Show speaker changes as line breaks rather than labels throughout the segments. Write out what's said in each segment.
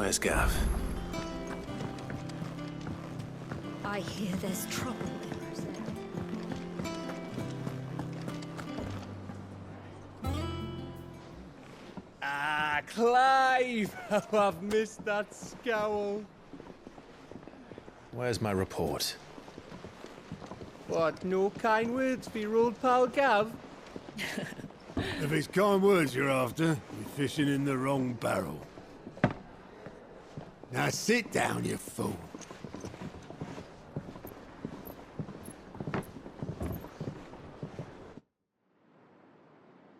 Where's Gav?
I hear there's trouble in Rosetta.
Ah, Clive! Oh, I've missed that scowl.
Where's my report?
What, no kind words for your old pal Gav?
If it's kind words you're after, you're fishing in the wrong barrel. Now sit down, you fool.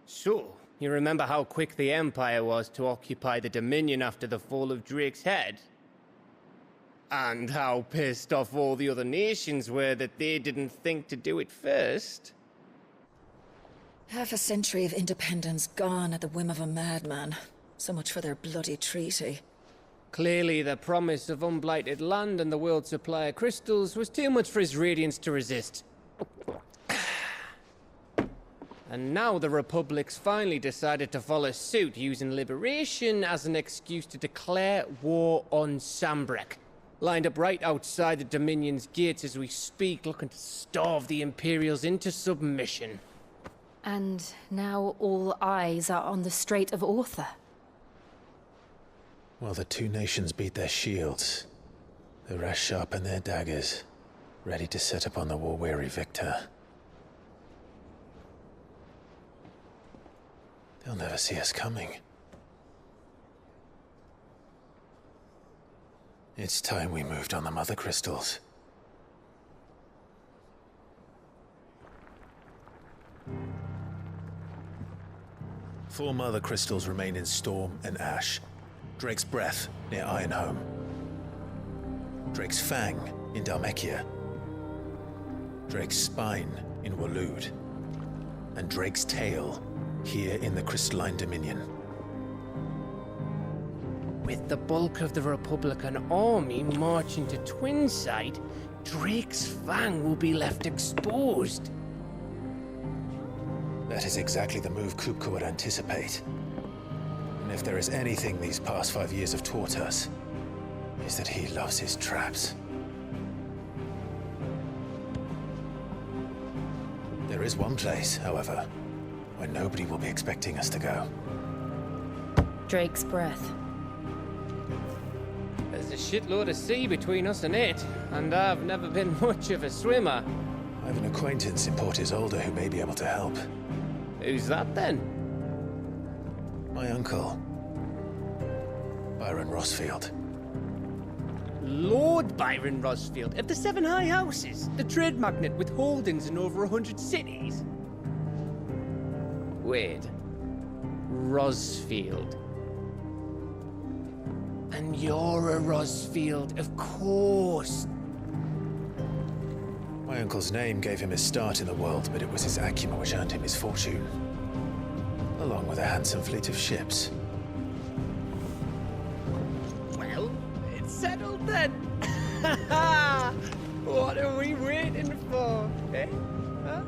So, you remember how quick the Empire was to occupy the Dominion after the fall of Drake's head? And how pissed off all the other nations were that they didn't think to do it first?
Half a century of independence gone at the whim of a madman. So much for their bloody treaty.
Clearly, the promise of unblighted land and the world's supply of crystals was too much for his radiance to resist. And now the Republic's finally decided to follow suit, using liberation as an excuse to declare war on Sambrek. Lined up right outside the Dominion's gates as we speak, looking to starve the Imperials into submission.
And now all eyes are on the Strait of Author.
Well, the two nations beat their shields. The rest sharpen their daggers, ready to set upon the war-weary victor. They'll never see us coming. It's time we moved on the Mother Crystals. Four Mother Crystals remain in Storm and Ash. Drake's Breath near Ironhome. Drake's Fang in Dhalmekia. Drake's Spine in Waloed. And Drake's Tail here in the Crystalline Dominion.
With the bulk of the Republican army marching to Twinside, Drake's Fang will be left exposed.
That is exactly the move Kupka would anticipate. And if there is anything these past 5 years have taught us, is that he loves his traps. There is one place, however, where nobody will be expecting us to go.
Drake's Breath.
There's a shitload of sea between us and it, and I've never been much of a swimmer.
I have an acquaintance in Port Isolde who may be able to help.
Who's that then?
My uncle, Byron Rosfield.
Lord Byron Rosfield of the Seven High Houses, the trade magnate with holdings in over 100 cities. Wait, Rosfield. And you're a Rosfield, of course.
My uncle's name gave him his start in the world, but it was his acumen which earned him his fortune. Along with a handsome fleet of ships.
Well, it's settled then. What are we waiting for, eh? Huh?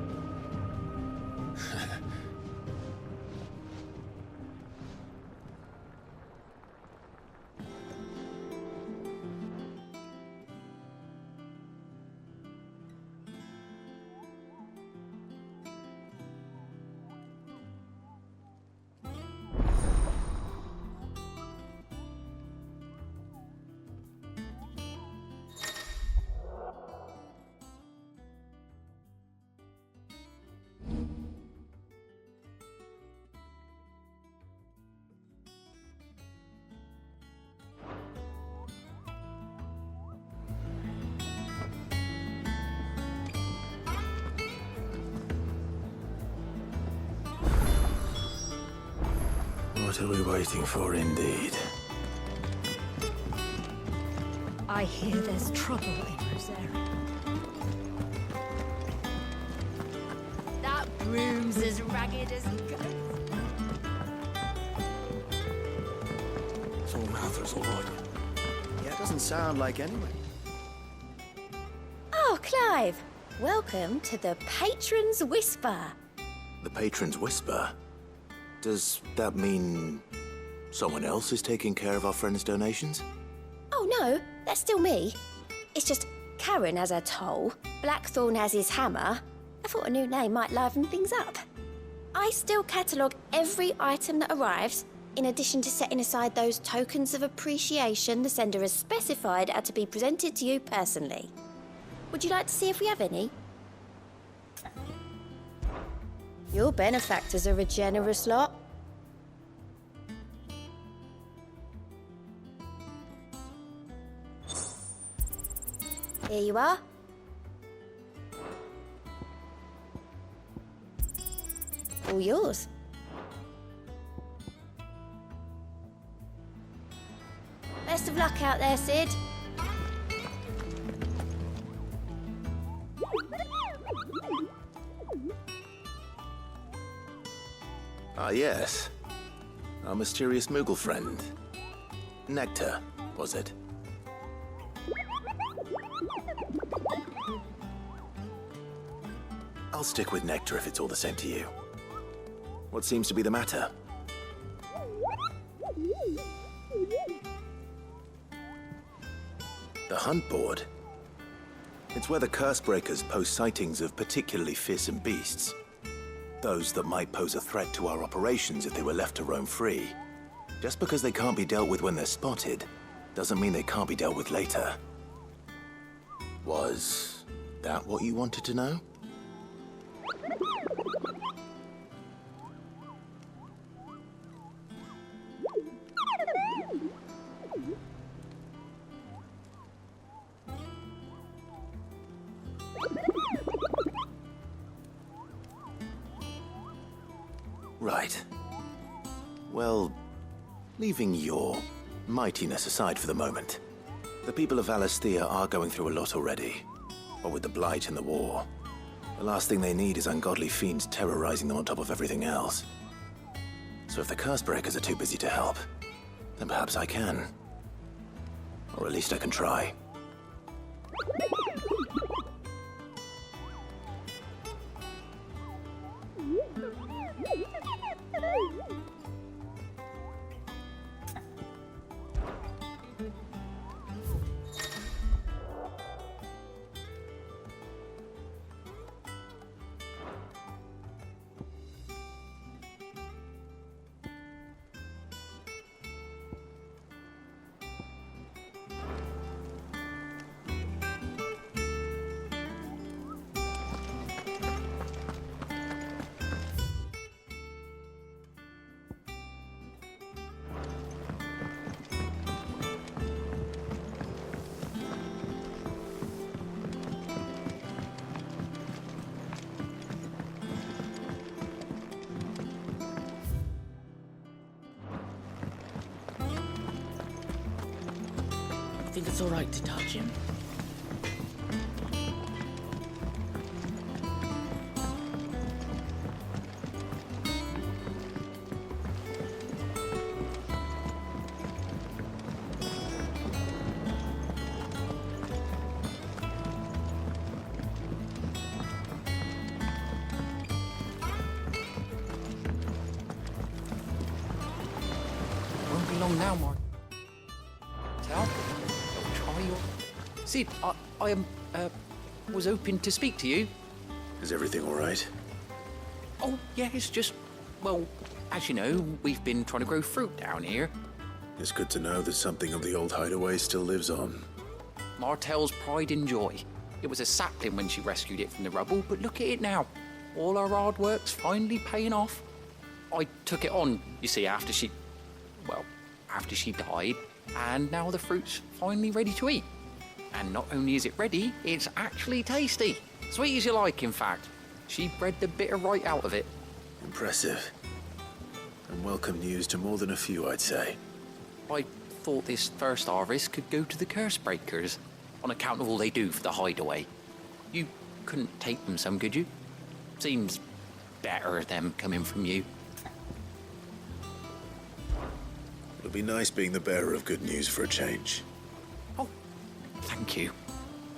What are we waiting for, indeed?
I hear there's trouble in Rosetta. That broom's as ragged as it goes.
So Mather's alive. Yeah, it doesn't sound like anyone.
Oh, Clive! Welcome to the Patron's Whisper.
The Patron's Whisper? Does that mean Someone else is taking care of our friend's donations?
Oh no, that's still me. It's just Karen has her toll, Blackthorn has his hammer. I thought a new name might liven things up. I still catalogue every item that arrives, in addition to setting aside those tokens of appreciation the sender has specified are to be presented to you personally. Would you like to see if we have any? Your benefactors are a generous lot. Here you are. All yours. Best of luck out there, Sid.
Ah, yes. Our mysterious Moogle friend. Nectar, was it? I'll stick with Nectar if it's all the same to you. What seems to be the matter? The hunt board? It's where the Cursebreakers post sightings of particularly fearsome beasts. Those that might pose a threat to our operations if they were left to roam free. Just because they can't be dealt with when they're spotted, doesn't mean they can't be dealt with later. Was that what you wanted to know? Right. Well, leaving your mightiness aside for the moment, the people of Valisthea are going through a lot already. What with the Blight and the war, the last thing they need is ungodly fiends terrorizing them on top of everything else. So if the Cursebreakers are too busy to help, then perhaps I can. Or at least I can try.
I think it's all right to touch him. Won't be long now, Mark. Tell? Sid, I was hoping to speak to you.
Is everything all right?
Oh, yeah, it's just, well, as you know, we've been trying to grow fruit down here.
It's good to know that something of the old Hideaway still lives on.
Martel's pride and joy. It was a sapling when she rescued it from the rubble, but look at it now. All our hard work's finally paying off. I took it on, you see, after she died, and now the fruit's finally ready to eat. And not only is it ready, it's actually tasty. Sweet as you like, in fact. She bred the bitter right out of it.
Impressive. And welcome news to more than a few, I'd say.
I thought this first harvest could go to the Cursebreakers, on account of all they do for the Hideaway. You couldn't take them some, could you? Seems better them coming from you.
It'll be nice being the bearer of good news for a change.
Oh, thank you.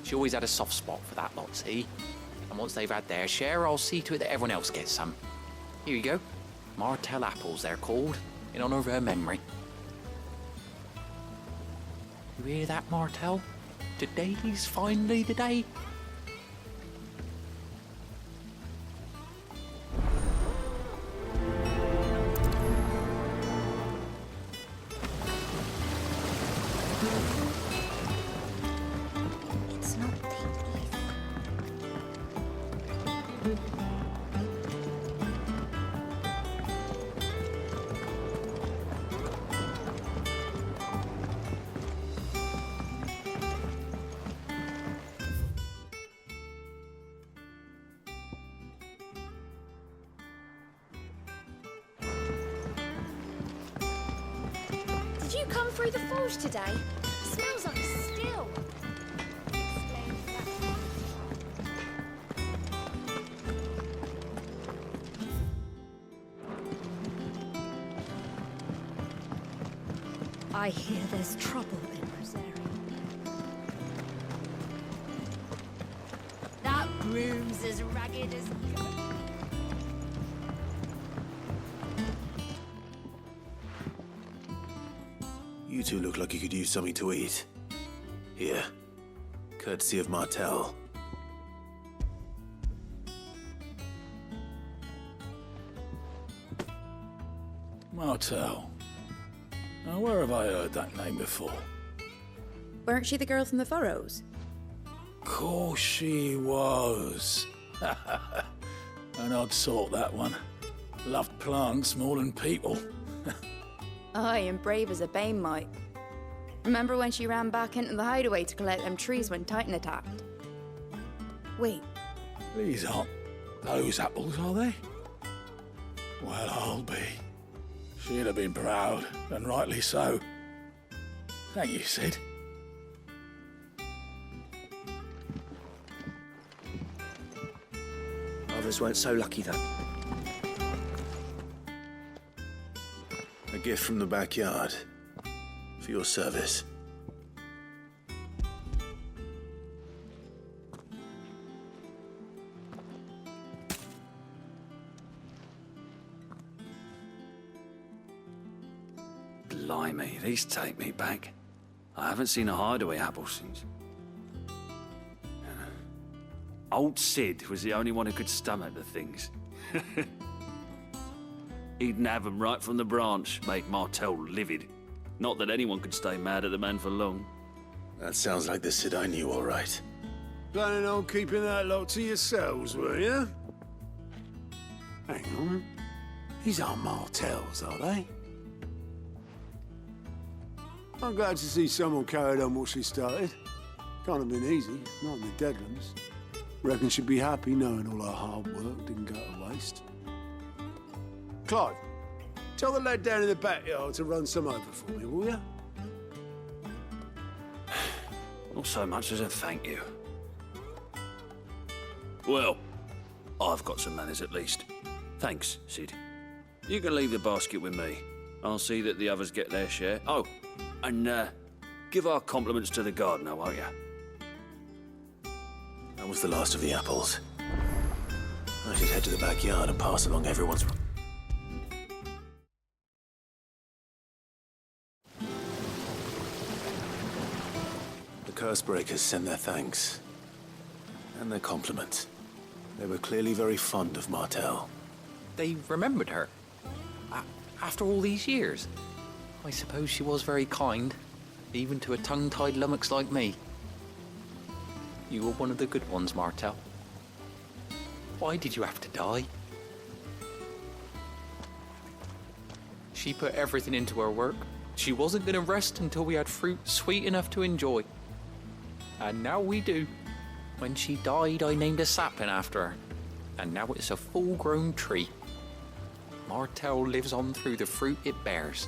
She always had a soft spot for that lot, see? And once they've had their share, I'll see to it that everyone else gets some. Here you go. Martel apples, they're called, in honor of her memory. You hear that, Martel? Today's finally the day.
It's not the Did you come through the forge today? It smells like a still.
I hear there's trouble in Rosaria.
That groom's as ragged as...
You two look like you could use something to eat. Here. Courtesy of Martel.
Martel. Now, where have I heard that name before?
Weren't she the girl from the Furrows?
Course she was. An odd sort, that one. Loved plants more than people.
Aye, and brave as a bane might. Remember when she ran back into the hideaway to collect them trees when Titan attacked? Wait,
These aren't those apples, are they? Well, I'll be. She'd have been proud, and rightly so. Thank you, Sid.
Others weren't so lucky, though.
A gift from the backyard. For your service.
Blimey, these take me back. I haven't seen a hideaway apple since. Old Sid was the only one who could stomach the things. He'd nab them right from the branch, make Martel livid. Not that anyone could stay mad at the man for long.
That sounds like the Sid I knew, all right.
Planning on keeping that lot to yourselves, were you? Hang on. These aren't Martels, are they? I'm glad to see someone carried on what she started. Can't have been easy, not in the Deadlands. Reckon she'd be happy knowing all her hard work didn't go to waste. Clive, tell the lad down in the backyard to run some over for me, will you?
Not so much as a thank you. Well, I've got some manners at least. Thanks, Sid. You can leave the basket with me. I'll see that the others get their share. Oh, and give our compliments to the gardener, won't you?
That was the last of the apples. I should head to the backyard and pass along everyone's... The Cursebreakers send their thanks. And their compliments. They were clearly very fond of Martel.
They remembered her. After all these years. I suppose she was very kind, even to a tongue-tied lummox like me. You were one of the good ones, Martel. Why did you have to die? She put everything into her work. She wasn't going to rest until we had fruit sweet enough to enjoy. And now we do. When she died, I named a sapling after her. And now it's a full-grown tree. Martel lives on through the fruit it bears.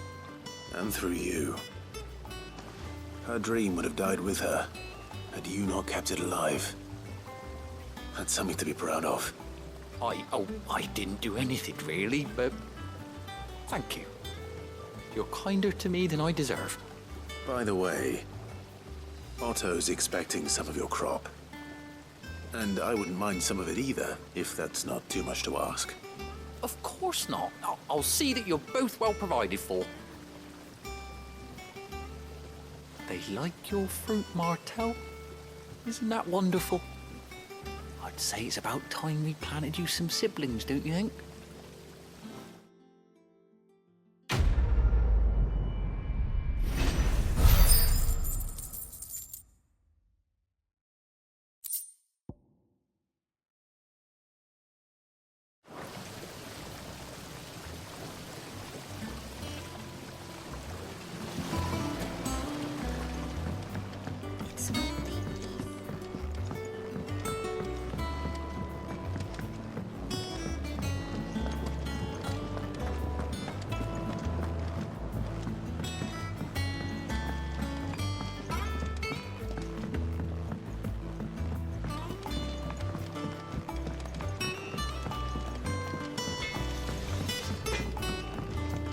And through you. Her dream would have died with her, had you not kept it alive. That's something to be proud of.
I didn't do anything really, but thank you. You're kinder to me than I deserve.
By the way, Otto's expecting some of your crop. And I wouldn't mind some of it either, if that's not too much to ask.
Of course not. I'll see that you're both well provided for. They like your fruit, Martel. Isn't that wonderful? I'd say it's about time we planted you some siblings, don't you think?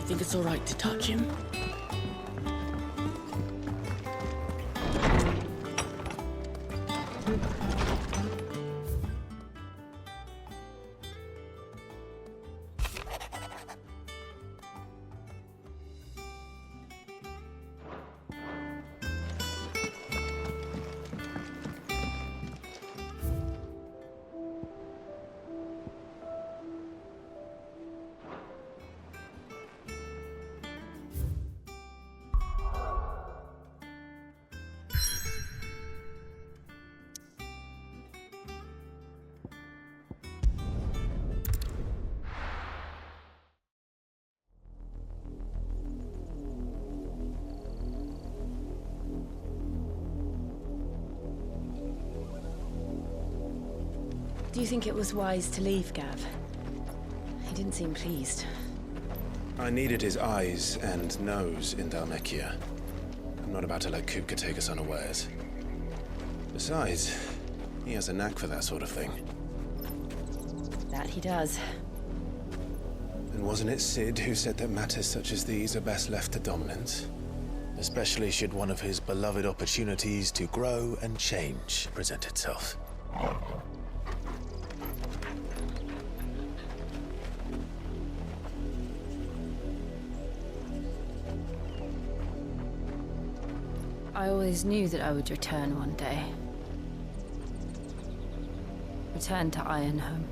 Think it's all right to touch him?
Do you think it was wise to leave, Gav? He didn't seem pleased.
I needed his eyes and nose in Dhalmekia. I'm not about to let Kupka take us unawares. Besides, he has a knack for that sort of thing.
That he does.
And wasn't it Sid who said that matters such as these are best left to dominance? Especially should one of his beloved opportunities to grow and change present itself.
I always knew that I would return one day. Return to Ironhome.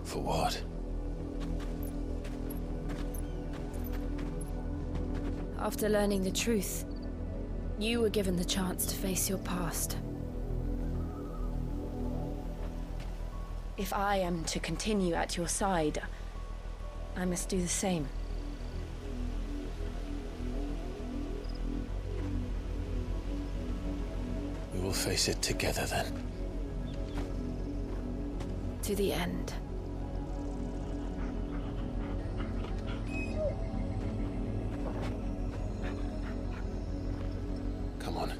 For what?
After learning the truth, you were given the chance to face your past. If I am to continue at your side, I must do the same.
We will face it together then.
To the end.
Come on.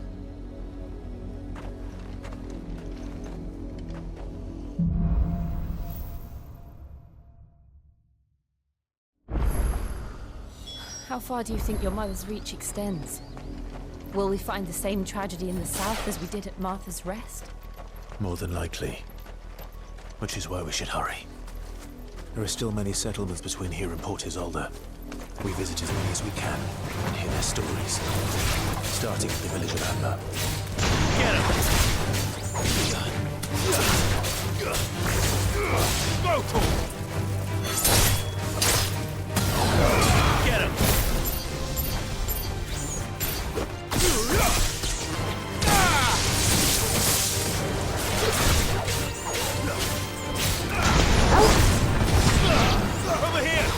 How far do you think your mother's reach extends? Will we find the same tragedy in the south as we did at Martha's Rest?
More than likely. Which is why we should hurry. There are still many settlements between here and Port Isolde. We visit as many as we can and hear their stories. Starting at the village of Amber. Get him! Go, Torgal! Get him! Over here!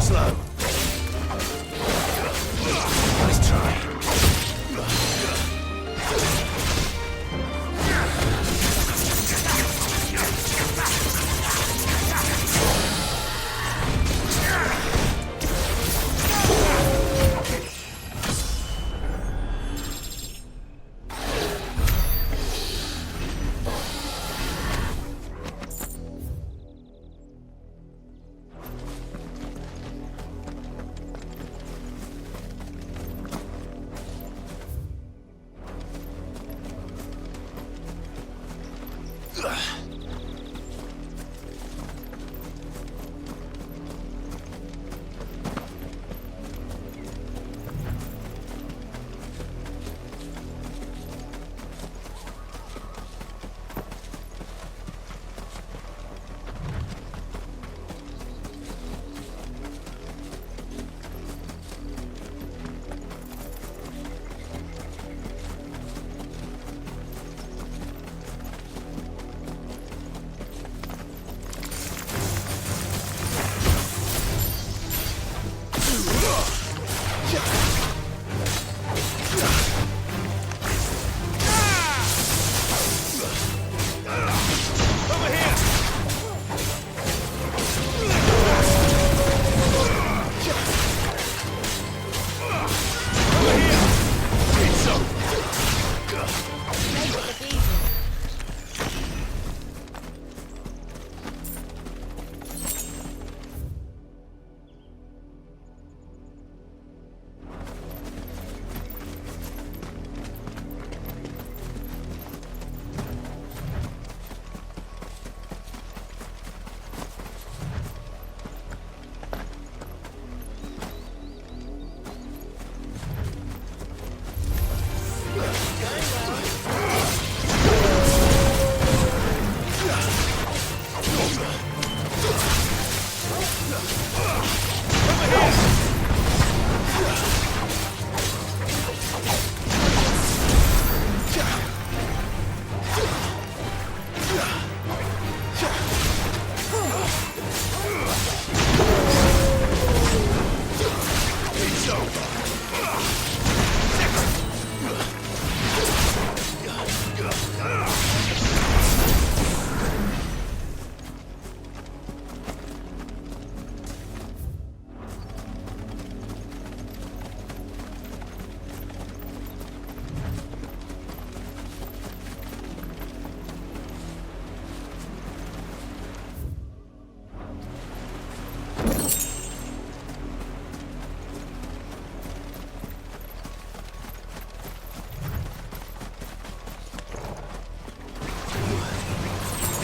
slow. Nice try.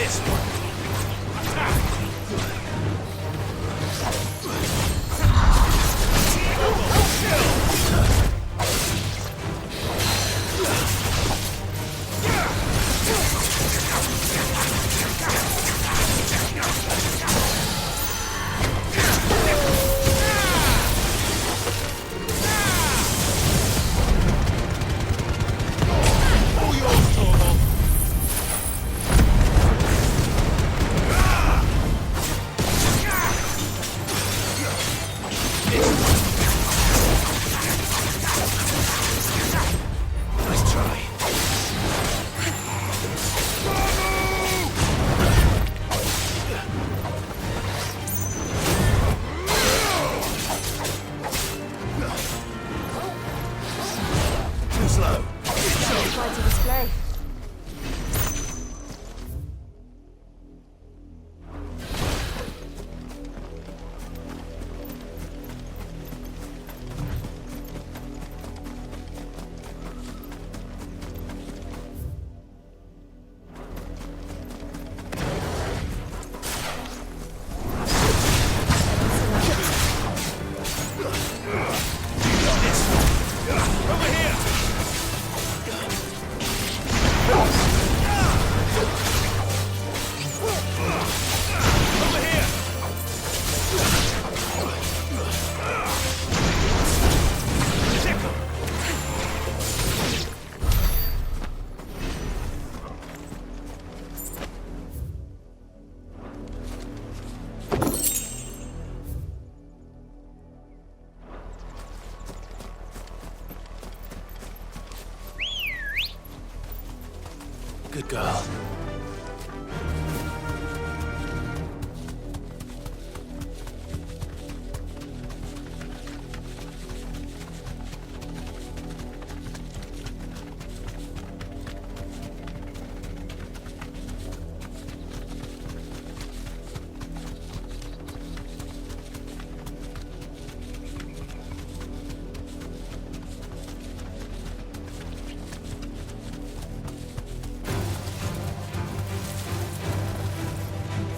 This one.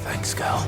Thanks, girl.